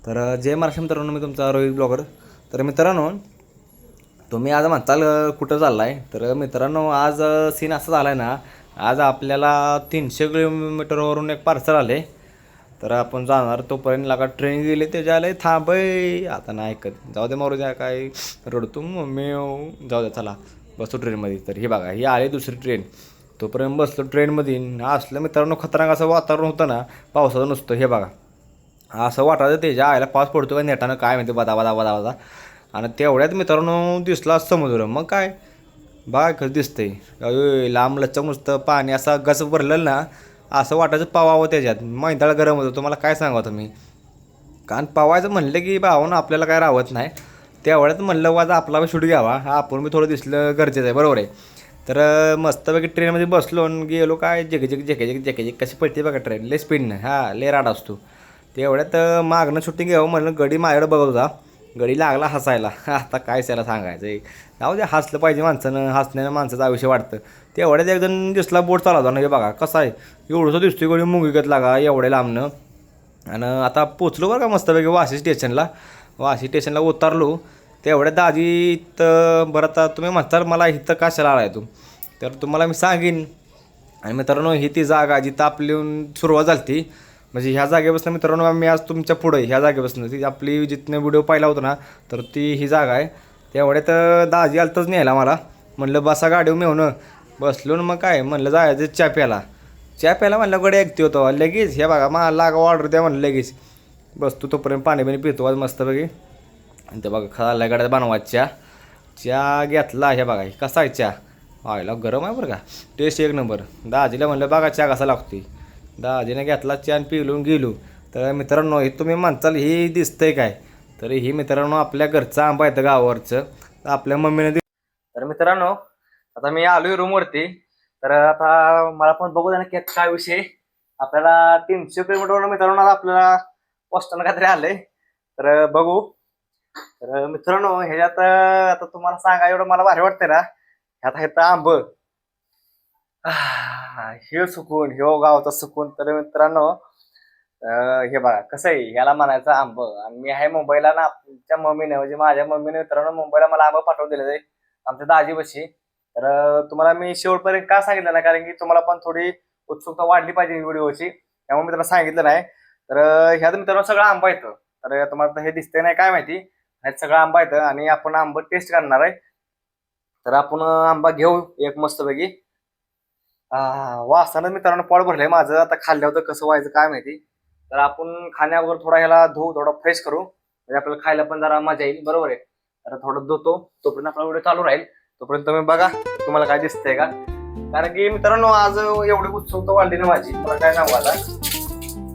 तर जय महाराष्ट्र मित्रांनो, मी तुमचा रोहित ब्लॉगर. तर मित्रांनो, तुम्ही आज म्हणताल कुठं चालला आहे. तर मित्रांनो, आज सीन असा झाला आहे ना, आज आपल्याला 300 किलोमीटरवरून एक पार्सल आले. तर आपण जाणार तोपर्यंत लागा ट्रेन गेली त्याच्या आले थांबय. आता नाही ऐकत, जाऊ दे मारू द्या, काय रडतो मम्मी जाऊ द्या, चला बसतो ट्रेनमध्ये. तर हे बघा, ही आली दुसरी ट्रेन. तोपर्यंत बसलो ट्रेनमध्ये. असलं मित्रांनो खतरनाक असं वातावरण होतं ना, पावसाचं नुसतं. हे बघा, असं वाटायचं त्याच्या आईला पाऊस पडतो का नेटानं, काय म्हणते बदा बदा बदा बदा. आणि तेवढ्यात मित्रांनो दिसला समुद्र. मग काय बघा कसं दिसतंय, लांब लचक नुसतं पाणी असं गस भरलेलं ना, असं वाटायचं पावावं त्याच्यात. मैदाळ गरम होतं, तुम्हाला काय सांगा तुम्ही. कारण पावायचं म्हणलं की भावानं आपल्याला काय राहत नाही. तेवढ्यात म्हणलं वाजा आपला बी शूट घ्यावा, हा आपण बी थोडं दिसलं गरजेचं आहे, बरोबर आहे. तर मस्तपैकी ट्रेनमध्ये बसलो आणि गेलो. काय JK JK JK JK JK JK कशी पडते बघा ट्रेन, लय स्पीडनं, हां लय राड असतो. तेवढ्यात मागणं शूटिंग घ्यावं म्हणलं, गडी माझ्याकडे बघत होता. गडी लागला हसायला. आता काय त्याला सांगायचं आहे. जाऊ दे, हसलं पाहिजे माणसानं, हसण्यानं माणसाचं आयुष्य वाढतं. तेवढ्यात एकदम दिसला बोट चालवता ना, हे बघा कसा आहे, एवढंसं दिसतोय गडी मुंगीगत लागा एवढ्या लांबनं. आणि आता पोचलो बरं का मस्तपैकी वाशी स्टेशनला. वाशी स्टेशनला उतरलो. तेवढ्या दाजी तर बरं, आता तुम्ही म्हणताल मला इथं कशाला आलाय तू, तर तुम्हाला मी सांगेन. आणि मित्रांनो, ही ती जागा जिथं आपली सुरुवात झाली ती, म्हणजे ह्या जागेपासून मित्रांनो मी आज तुमच्या पुढे ह्या जागेपासून ती आपली जिथनं व्हिडिओ पाहिला होता ना, तर ती ही जागा आहे. तेवढ्यात दाजी आलतंच न्यायला मला. म्हणलं बसा गाडीवर मी होणं बसलो ना, मग काय म्हणलं जायचं चहा प्यायला. चहा प्यायला म्हणलं गडे ऐकते होतो लगेच. हे बघा मला लागा ऑर्डर द्या म्हणलं लगेच. बसतो तोपर्यंत पाणी बिणी पितो आज मस्तपैकी. आणि ते बघा खाल्ल्या गाड्यात बनवायचा चहा. चहा घेतला. हे बघा कसा आहे चहा, व्हायला गरम आहे बरं का, टेस्ट एक नंबर. दाजीला म्हणलं बघा चहा कसा लागतोय. दाजीने घेतला चहा आणि पिलून गेलो. तर मित्रांनो, हे तुम्ही म्हणताल हे दिसतंय काय, तर ही मित्रांनो आपल्या घरचं आंबा येतं गावावरचं, आपल्या मम्मीने तर मित्रांनो, आता मी आलोय रूमवरती. तर आता मला पण बघू द्या ना काय विषय. आपल्याला 300 किलोमीटरवर मित्रांनो आता आपल्याला पोस्टानं काहीतरी आलंय. तर बघू. तर मित्रांनो, ह्याच्यात आता तुम्हाला सांगा एवढं मला भारी वाटतंय ना, ह्यात आहे तर आंब. हे सुकून, हे गावचा सुकून. तर मित्रांनो, हे बघा कसं आहे, ह्याला म्हणायचं आंब. आणि मी आहे मुंबईला ना, आमच्या मम्मीने म्हणजे माझ्या मम्मीने मित्रांनो मुंबईला मला आंब पाठवून दिले आहे आमच्या दाजीपाशी. तर तुम्हाला मी शेवटपर्यंत का सांगितलं नाही, कारण की तुम्हाला पण थोडी उत्सुकता वाढली पाहिजे व्हिडिओची, त्यामुळे मी त्याला सांगितलं नाही. तर ह्यात मित्रांनो सगळं आंबा येतं. तर तुम्हाला हे दिसतंय नाही काय माहिती, ह्यात सगळं आंबा येतं आणि आपण आंब टेस्ट करणार आहे. तर आपण आंबा घेऊ एक मस्तपैकी. वासानं मित्रांनो पोट भरलंय माझं. आता खाल्ल्यावर तर कसं व्हायचं काय माहिती. तर आपण खाण्यावर थोडा ह्याला धुवू, थोडा फ्रेश करू, म्हणजे आपल्याला खायला पण जरा मजा येईल, बरोबर आहे. तर थोडं धुतो, तोपर्यंत आपला व्हिडिओ चालू राहील. तोपर्यंत तुम्ही बघा तुम्हाला काय दिसतंय का. कारण की मित्रांनो, आज एवढी उत्सुकता वाढली ना माझी, मला काय सांगू आता.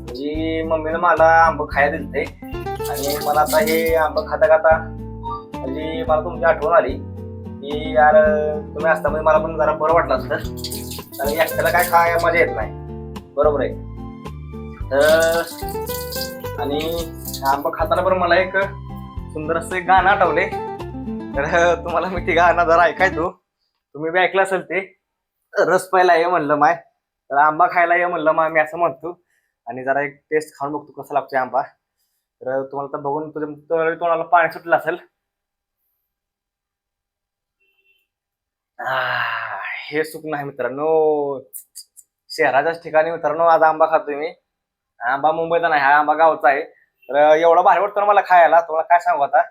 म्हणजे मम्मीनं मला आंब खायला दिलते आणि मला आता हे आंब खाता खाता म्हणजे मला तुमची आठवण आली की यार तुम्ही असता म्हणजे मला पण जरा बरं वाटलं असतं. आणि एकट्याला काय खाय मजा येत नाही, बरोबर आहे. तर आणि आंबा खाताना पण मला एक सुंदर असं एक गाणं आठवले. तर तुम्हाला मी ते गाणं जरा ऐकायचो, तुम्ही बी ऐकलं असेल ते. रस प्यायला ये म्हणलं माय, तर आंबा खायला ये म्हणलं माय, मी असं म्हणतो. आणि जरा एक टेस्ट खाऊन बघतो कसा लागतोय आंबा. तर तुम्हाला तर बघून तुझ्या तोंडाला पाणी सुटलं असेल. हे सुख नाही मित्रांनो, शहराच्याच ठिकाणी मित्रांनो आज आंबा खातोय मी. आंबा मुंबईचा नाही, हा आंबा गावचा आहे. तर एवढा भारी वाटतो ना मला खायला, तुम्हाला काय सांगू आता.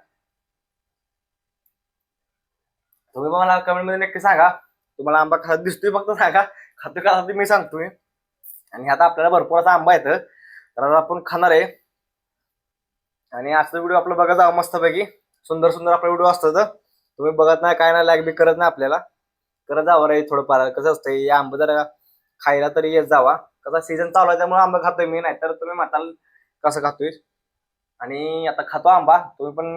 तुम्ही पण मला कमेंट मध्ये नक्की सांगा, तुम्हाला आंबा खात दिसतोय फक्त सांगा, खातो का मी सांगतोय. आणि आता आपल्याला भरपूर असा आंबा येतं, तर आता आपण खाणार आहे. आणि असं व्हिडिओ आपलं बघा जावं मस्तपैकी. सुंदर सुंदर आपला व्हिडिओ असतं, तुम्ही बघत नाही काय नाही, लाईक बी करत नाही आपल्याला. करत जावं रे थोडंफार. कसं असतंय या आंबा जरा खायला तरी येत जावा. कसा सीझन चालू आहे त्यामुळे आंबा खातोय मी, नाही तर तुम्ही म्हणाल कसं खातोय. आणि आता खातो आंबा, तुम्ही पण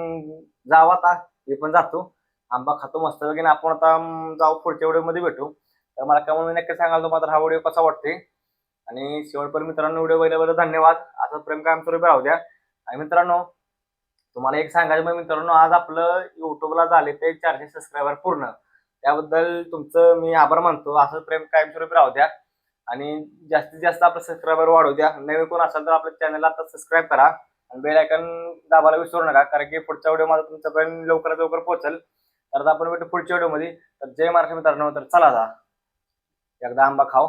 जावा. आता मी पण जातो, आंबा खातो मस्त वगैरे. आपण आता जाऊ पुढच्या व्हिडिओ मध्ये भेटू. तर मला कमेंट नक्की सांगाल तुम्हाला हा व्हिडिओ कसा वाटतोय. आणि शेवटपर्यंत मित्रांनो व्हिडिओ बघितल्याबद्दल धन्यवाद. असं प्रेम कायम सुरू राहू द्या. आणि मित्रांनो, तुम्हाला एक सांगायचं म्हणजे मित्रांनो, आज आपलं युट्यूबला झाले ते 400 सबस्क्रायबर पूर्ण. त्याबद्दल तुमचं मी आभार मानतो. असं प्रेम कायमस्वरूपी राहू द्या आणि जास्तीत जास्त आपलं सबस्क्रायबर वाढवू द्या. नवीन कोण असेल तर आपल्या चॅनलला आता सबस्क्राईब करा आणि बेल आयकॉन दाबायला विसरू नका, कारण की पुढचा व्हिडिओ माझा तुमच्यापर्यंत लवकरात लवकर पोहोचेल. तर आता आपण भेटू पुढच्या व्हिडिओमध्ये. तर जय महाराष्ट्र मित्रांनो. तर चला आता एकदा आंबा खाऊ.